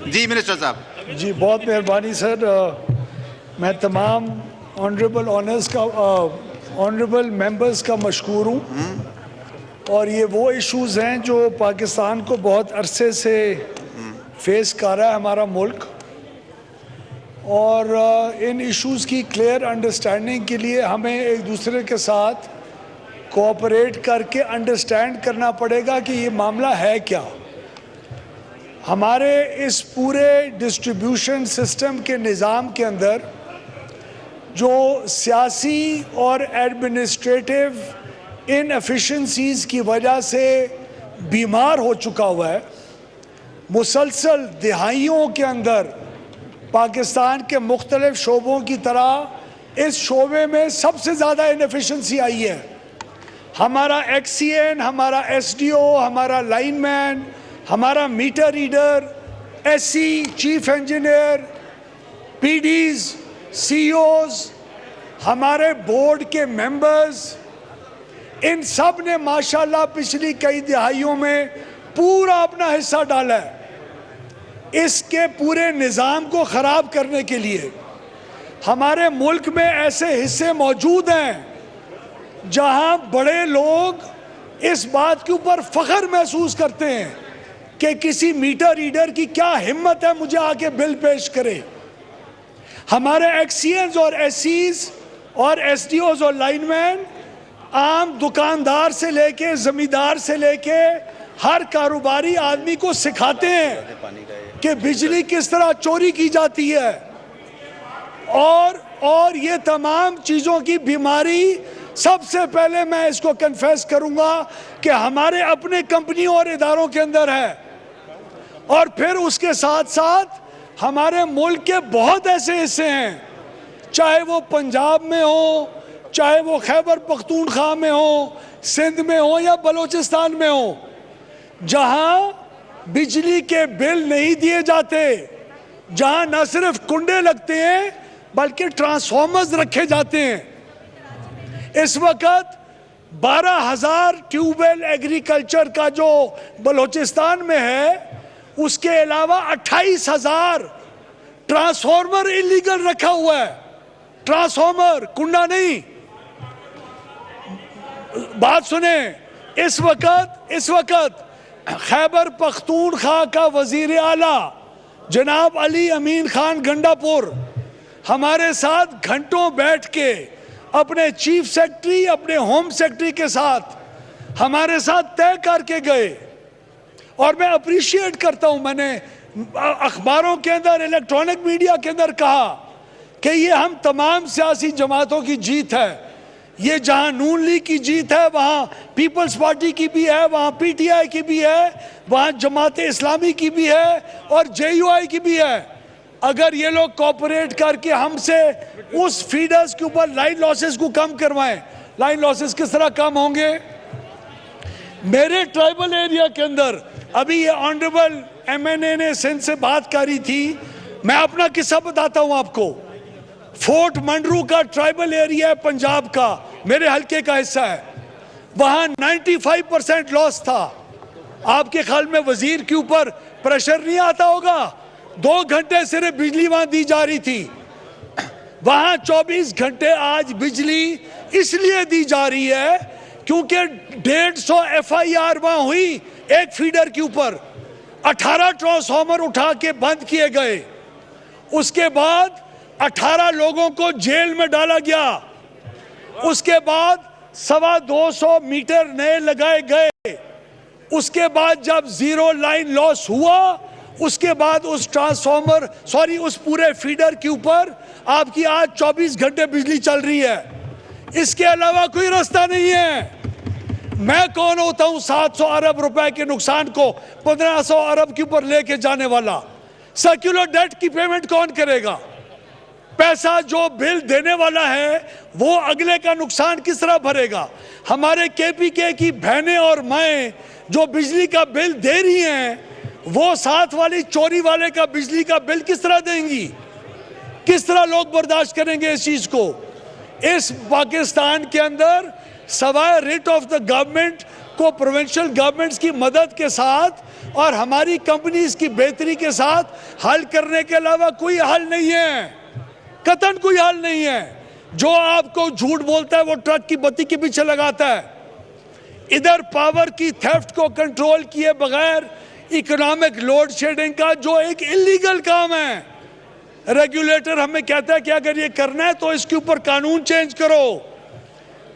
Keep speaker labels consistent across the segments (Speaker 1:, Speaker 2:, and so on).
Speaker 1: जी minister साहब।
Speaker 2: जी बहुत मेहरबानी सर। मैं तमाम ऑनरेबल मेंबर्स का मशकूर हूँ और ये वो इश्यूज़ हैं जो पाकिस्तान को बहुत अरसे से फेस कर रहा है हमारा मुल्क, और इन इश्यूज़ की क्लियर अंडरस्टैंडिंग के लिए हमें एक दूसरे के साथ कोऑपरेट करके अंडरस्टैंड करना पड़ेगा कि ये मामला है क्या। हमारे इस पूरे डिस्ट्रीब्यूशन सिस्टम के निज़ाम के अंदर जो सियासी और एडमिनिस्ट्रेटिव इनएफिशिएंसीज़ की वजह से बीमार हो चुका हुआ है, मुसलसल दिहाइयों के अंदर पाकिस्तान के मुख्तलिफ शोबों की तरह इस शोबे में सबसे ज़्यादा इनएफिशिएंसी आई है। हमारा एक्सीएन, हमारा एसडीओ, हमारा लाइनमैन, हमारा meter reader, SC, chief engineer, PDs, CEOs, हमारे बोर्ड के मेंबर्स, इन सब ने माशाल्लाह पिछली कई दिहाइयों में पूरा अपना हिस्सा डाला है इसके पूरे निज़ाम को ख़राब करने के लिए। हमारे मुल्क में ऐसे हिस्से मौजूद हैं जहां बड़े लोग इस बात के ऊपर फ़ख्र महसूस करते हैं कि किसी मीटर रीडर की क्या हिम्मत है मुझे आके बिल पेश करे। हमारे एक्सीएंस और एससीज और एसडीओज और लाइनमैन आम दुकानदार से लेके ज़मींदार से लेके हर कारोबारी आदमी को सिखाते हैं कि बिजली किस तरह चोरी की जाती है, और ये तमाम चीज़ों की बीमारी सबसे पहले मैं इसको कन्फेस करूंगा कि हमारे अपने कंपनियों और इदारों के अंदर है, और फिर उसके साथ साथ हमारे मुल्क के बहुत ऐसे हिस्से हैं, चाहे वो पंजाब में हो, चाहे वो खैबर पख्तूनख्वा में हो, सिंध में हो या बलूचिस्तान में हो, जहां बिजली के बिल नहीं दिए जाते, जहां न सिर्फ कुंडे लगते हैं बल्कि ट्रांसफॉर्मर्स रखे जाते हैं। इस वक्त 12,000 ट्यूबवेल एग्रीकल्चर का जो बलूचिस्तान में है, उसके अलावा 28,000 ट्रांसफॉर्मर इलीगल रखा हुआ है। ट्रांसफॉर्मर, कुंडा नहीं। बात सुने, इस वक्त खैबर पख्तूनख्वा का वजीर आला जनाब अली अमीन खान गंडापुर हमारे साथ घंटों बैठ के अपने चीफ सेक्रेटरी, अपने होम सेक्रेटरी के साथ हमारे साथ तय करके गए, और मैं अप्रिशिएट करता हूं। मैंने अखबारों के अंदर, इलेक्ट्रॉनिक मीडिया के अंदर कहा कि ये हम तमाम सियासी जमातों की जीत है। ये जहां नून लीग की जीत है, वहां पीपल्स पार्टी की भी है, वहां पीटीआई की भी है, वहां जमात इस्लामी की भी है और जेयूआई की भी है। अगर ये लोग कोऑपरेट करके हमसे उस फीडर्स के ऊपर लाइन लॉसेस को कम करवाएं, लाइन लॉसेस किस तरह कम होंगे? मेरे ट्राइबल एरिया के अंदर अभी ये ऑनरेबल एमएनए ने सिंध से बात करी थी, मैं अपना किस्सा बताता हूं आपको। फोर्ट मंडरू का ट्राइबल एरिया है पंजाब का, मेरे हल्के का हिस्सा है, वहां 95% लॉस था। आपके ख्याल में वजीर के ऊपर प्रेशर नहीं आता होगा? 2 घंटे सिर्फ बिजली वहां दी जा रही थी। वहां 24 घंटे आज बिजली इसलिए दी जा रही है क्योंकि 150 एफआईआर वहां हुई एक फीडर के ऊपर, 18 ट्रांसफार्मर उठा के बंद किए गए। उसके बाद 18 लोगों को जेल में डाला गया। उसके बाद 225 मीटर नए लगाए गए। उसके बाद जब जीरो लाइन लॉस हुआ, उसके बाद उस पूरे फीडर के ऊपर आपकी आज 24 घंटे बिजली चल रही है। इसके अलावा कोई रास्ता नहीं है। मैं कौन होता हूं 700 अरब रुपए के नुकसान को 1500 अरब के ऊपर लेके जाने वाला? सर्कुलर डेट की पेमेंट कौन करेगा? पैसा जो बिल देने वाला है वो अगले का नुकसान किस तरह भरेगा? हमारे केपीके की बहनें और माएँ जो बिजली का बिल दे रही हैं, वो साथ वाली चोरी वाले का बिजली का बिल किस तरह देंगी? किस तरह लोग बर्दाश्त करेंगे इस चीज को? इस पाकिस्तान के अंदर सवाए रिट ऑफ द गवर्नमेंट को प्रोविंशियल गवर्नमेंट्स की मदद के साथ और हमारी कंपनीज की बेहतरी के साथ हल करने के अलावा कोई हल नहीं है, कतई कोई हल नहीं है। जो आपको झूठ बोलता है वो ट्रक की बत्ती के पीछे लगाता है। इधर पावर की थेफ्ट को कंट्रोल किए बगैर इकोनॉमिक लोड शेडिंग का जो एक इलीगल काम है, रेगुलेटर हमें कहता है कि अगर ये करना है तो इसके ऊपर कानून चेंज करो।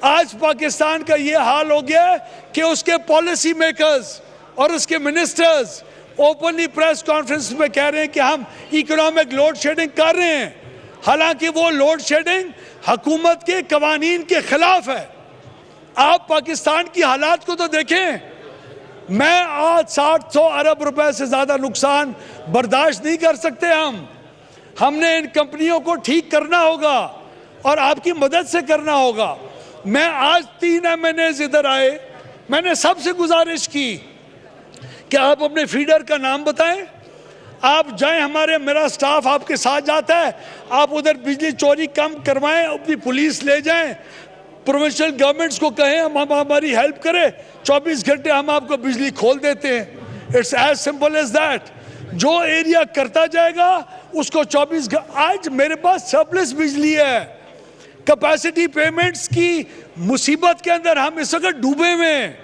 Speaker 2: आज पाकिस्तान का ये हाल हो गया कि उसके पॉलिसी मेकर्स और उसके मिनिस्टर्स ओपनली प्रेस कॉन्फ्रेंस में कह रहे हैं कि हम इकोनॉमिक लोड शेडिंग कर रहे हैं, हालांकि वो लोड शेडिंग हुकूमत के कवानीन के खिलाफ है। आप पाकिस्तान की हालात को तो देखें। मैं आज 700 अरब रुपए से ज्यादा नुकसान बर्दाश्त नहीं कर सकते। हमने इन कंपनियों को ठीक करना होगा और आपकी मदद से करना होगा। मैं आज 3 MNAs इधर आए, मैंने सबसे गुजारिश की कि आप अपने फीडर का नाम बताएं, आप जाएं, मेरा स्टाफ आपके साथ जाता है, आप उधर बिजली चोरी कम करवाएं, अपनी पुलिस ले जाएं, प्रोविंशियल गवर्नमेंट्स को कहें हम हमारी हेल्प करें, 24 घंटे हम आपको बिजली खोल देते हैं। It's as simple as that. जो एरिया करता जाएगा उसको 24 घंटे। आज मेरे पास सरप्लस बिजली है, कैपेसिटी पेमेंट्स की मुसीबत के अंदर हम इस वक्त डूबे हुए हैं।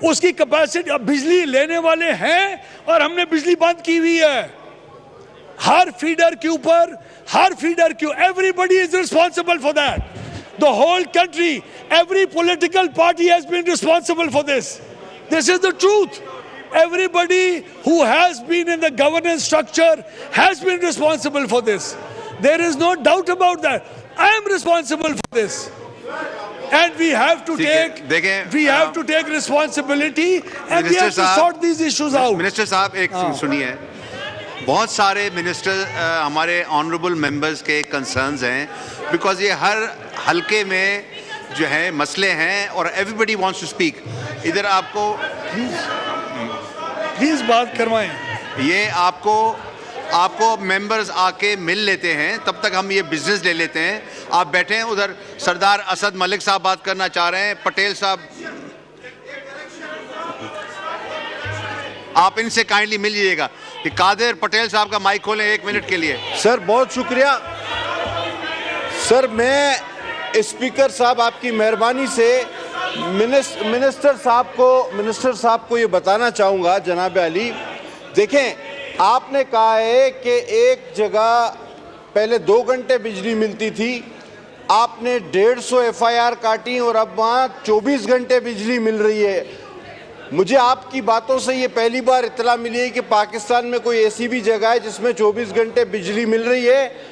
Speaker 2: उसकी कैपेसिटी, बिजली लेने वाले हैं और हमने बिजली बंद की हुई है। हर फीडर के ऊपर, everybody is responsible for that. The whole country, every political party has been responsible for this. This is the truth. Everybody who has been in the governance structure has been responsible for this. There is no doubt about that. I am responsible for this. And we have to take responsibility and we have to sort these issues out.
Speaker 1: Minister साहब एक सुनिए, बहुत सारे minister हमारे honourable members के concerns हैं, because ये हर हलके में जो है मसले हैं और एवरीबडी वांट्स टू स्पीक। इधर आपको
Speaker 2: प्लीज बात करवाएं।
Speaker 1: ये आपको मेंबर्स आके मिल लेते हैं, तब तक हम ये बिजनेस ले लेते हैं। आप बैठे हैं, उधर सरदार असद मलिक साहब बात करना चाह रहे हैं, पटेल साहब, आप इनसे काइंडली मिल लीजिएगा कि कादिर पटेल साहब का माइक खोलें 1 मिनट के लिए।
Speaker 3: सर बहुत शुक्रिया। सर मैं स्पीकर साहब आपकी मेहरबानी से मिनिस्टर साहब को ये बताना चाहूँगा, जनाब अली, देखें आपने कहा है कि एक जगह पहले 2 घंटे बिजली मिलती थी, आपने 150 FIR काटी और अब वहाँ 24 घंटे बिजली मिल रही है। मुझे आपकी बातों से ये पहली बार इत्तला मिली है कि पाकिस्तान में कोई ऐसी भी जगह है जिसमें 24 घंटे बिजली मिल रही है।